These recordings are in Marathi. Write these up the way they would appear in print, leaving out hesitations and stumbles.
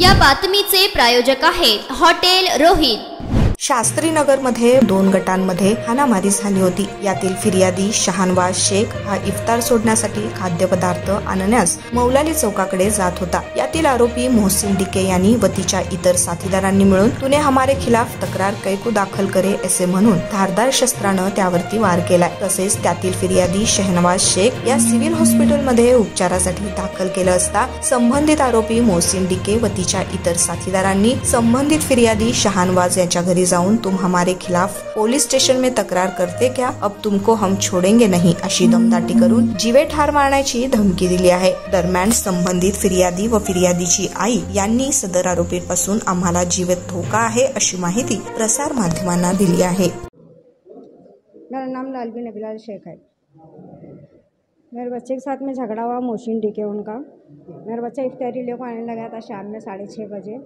या बातमीचे प्रायोजक आहेत हॉटेल रोहित। शास्त्रीनगरमध्ये 2 गटांमध्ये हाणामारी झाली होती। यातील फिर्यादी शहानवाज शेख हा इफ्तार सोडण्यासाठी खाद्यपदार्थ आणण्यास मौलाली चौकाकडे जात होता। यातील आरोपी मोहसिन डिके यांनी व तिच्या इतर साथीदारांनी मिळून तूने हमारे खिलाफ तक्रार कैकू दाखल करे असे म्हणून धारदार शस्त्रानं त्यावरती वार केलाय। तसेच त्यातील फिर्यादी शहानवाज शेख या सिव्हिल हॉस्पिटलमध्ये उपचारासाठी दाखल केलं असता संबंधित आरोपी मोहसिन डिके व तिच्या इतर साथीदारांनी संबंधित फिर्यादी शहानवाज यांच्या घरी जाऊन तुम हमारे खिलाफ पुलिस स्टेशन में तक्रार करते क्या, अब तुमको हम छोड़ेंगे नहीं अशी दमदाटी करून जीवे ठार मारण्याची धमकी दिली आहे। दरम्यान संबंधित फिर्यादी व फिर्यादीची आई यांनी सदर आरोपीपासून आम्हाला जीवित धोका आहे अशी माहिती प्रसार माध्यमांना दिली आहे। मेरा नाम लालबी नबीलाल शेख है। मेरे बच्चे के साथ में झगड़ा हुआ मोहसिन डिके उनका। मेरा बच्चा इफ्तारी लेकर आने लगा था शाम में 6:30 बजे।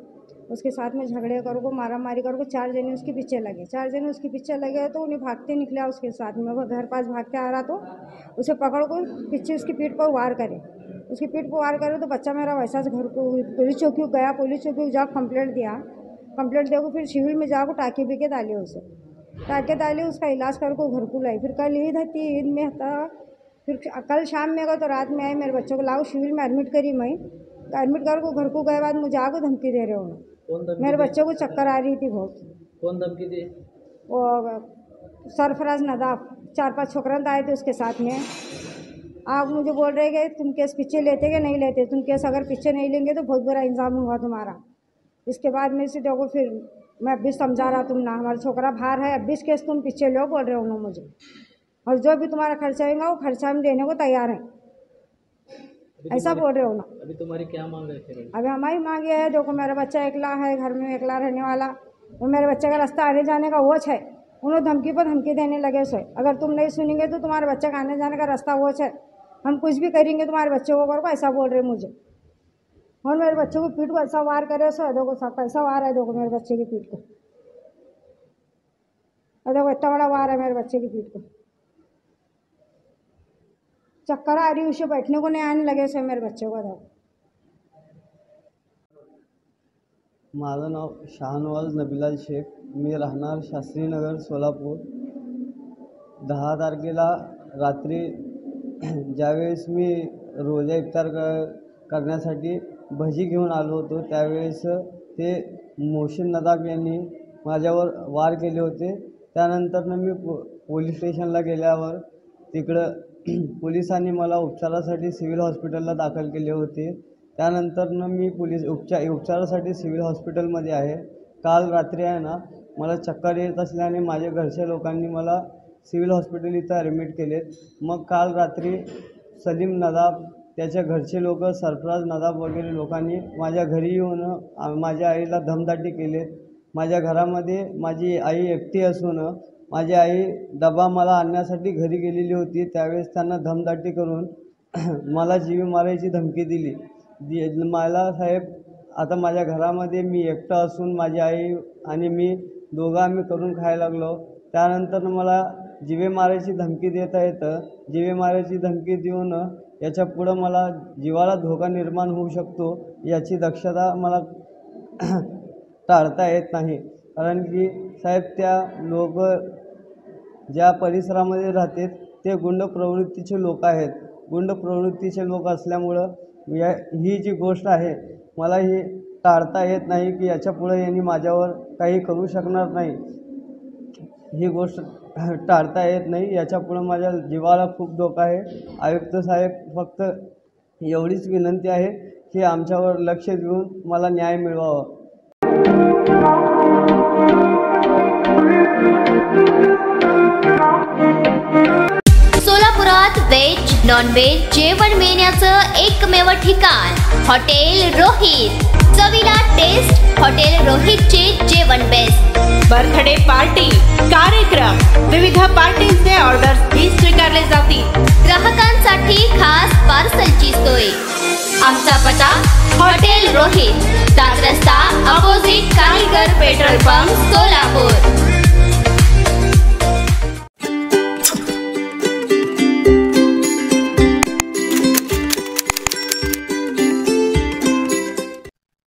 उसके साथ में झगड़े करो को मारा मारी करो को 4 जने उसके पीछे लगे। 4 जने उसके पीछे लगे तो उन्हें भागते निकला उसके साथ में। वो घर पास भागते आ रहा तो उसे पकड़ को पीछे उसकी पीठ पर वार करे। उसकी पीठ पर वार करे तो बच्चा मेरा वैसा घर को पुलिस चौकी गया। पुलिस चौकी जा कंप्लेंट दिया। कंप्लेंट देखो फिर सिविल में जाकर टाँके भी के डाले उसे। टाँके डाले उसका इलाज कर को घर को लाई। फिर कल ईद थी, ईद में था। फिर कल शाम में गए तो रात में आए। मेरे बच्चों को लाओ सिविल में एडमिट करी। मैं एडमिट कर को घर को गए बाद मुझे आगो धमकी दे रहे हो। मेरे बच्चों को चक्कर आ रही थी बहुत। कौन धमकी दी? वो सरफराज नदाफ 4-5 छोकरान आए थे उसके साथ में। आप मुझे बोल रहे कि तुम केस पीछे लेते कि नहीं लेते, तुम केस अगर पीछे नहीं लेंगे तो बहुत बुरा इंजाम होगा तुम्हारा। इसके बाद में से देखो फिर मैं अब भी समझा रहा तुम ना हमारा छोकरा बाहर है, अब भी केस तुम पीछे लो बोल रहे हो मुझे। और जो भी तुम्हारा खर्चा होगा वो खर्चा हम देने को तैयार हैं, ऐसा बोल रहे हो ना। अभी तुम्हारी क्या मांग है फिर? अभी हमारी मांग ये है, देखो मेरा बच्चा एकला है, घर में एकला रहने वाला। वो मेरे बच्चे का रास्ता आने जाने का वो है। उन्होंने धमकी पर धमकी देने लगे सो अगर तुम नहीं सुनेंगे तो तुम्हारे बच्चे का आने जाने का रास्ता वो है, हम कुछ भी करेंगे तुम्हारे बच्चे को करो, ऐसा बोल रहे मुझे। और मेरे बच्चे को पीठ को ऐसा वार करे सो देखो सब कैसा वार है, देखो मेरे बच्चे की पीठ को, देखो इतना बड़ा वार है मेरे बच्चे की पीठ को। चक्कर आ रही, उसे बैठने को नहीं आने लगे से मेरे बच्चे को। माझं नाव शहानवाज नबीलाल शेख, मी राहणार शास्त्रीनगर सोलापूर। 10 तारखेला रात्री ज्यावेळेस मी रोजा इफ्तार करण्यासाठी भजी घेऊन आलो होतो त्यावेळेस ते मोहसिन नदाफ यांनी माझ्यावर वार केले होते। त्यानंतर मी पोलीस स्टेशनला गेल्यावर तिकडं पोलिसांनी मला उपचारासाठी सिव्हिल हॉस्पिटलला दाखल केले होते। त्यानंतर मी उपचारासाठी सिव्हिल हॉस्पिटलमध्ये आहे। काल रात्री आहे ना मला चक्कर येत असल्याने माझ्या घरच्या लोकांनी मला सिव्हिल हॉस्पिटल इथं ॲडमिट केले। मग काल रात्री सलीम नदाफ त्याच्या घरचे लोक सरफराज नदाफ वगैरे लोकांनी माझ्या घरी येऊन माझ्या आईला धमदाटी केले। माझ्या घरामध्ये माझी आई एकटी असून माझी आई डबा मला आणण्यासाठी घरी गेलेली होती। त्यावेळेस त्यांना धमदाटी करून मला जीव मारायची धमकी दिली। मला साहेब आता माझ्या घरामध्ये मी एकटा असून माझी आई आणि मी दोघं आम्ही करून खायला लागलो। त्यानंतर मला जीवे मारायची धमकी देता येतं। जीवे मारायची धमकी देऊन याच्या पुढं मला जीवाला धोका निर्माण होऊ शकतो याची दक्षता मला टाळता येत नाही। कारण की साहेब त्या लोक ज्या परिसरामध्ये राहतात ते गुंड प्रवृत्तीचे लोक आहेत। गुंड प्रवृत्तीचे लोक असल्यामुळं ही जी गोष्ट आहे मला ही टाळता येत नाही की याच्या पुढे यांनी माझ्यावर काही करू शकणार नाही। ही गोष्ट टाळता येत नाही, याच्या पुढे माझ्या जीवाला खूप धोका आहे। आयुक्त साहेब फक्त एवढीच विनंती आहे की आमच्यावर लक्ष देऊन मला न्याय मिळवावा। सोलापुरात व्हेज नॉन व्हेज जेवण मिळण्याचं एकमेव ठिकाण हॉटेल रोहित। चवीला टेस्ट हॉटेल रोहितचे जेवण बेस्ट। बर्थडे पार्टी, कार्यक्रम, विविध पार्टींचे ऑर्डर्स ही स्वीकारले जातील। ग्राहकांसाठी खास पार्सलची सोय। आमचा पत्ता हॉटेल रोहित, 7 रस्ता अपोजिट कारीगर पेट्रोल पंप सोलापूर।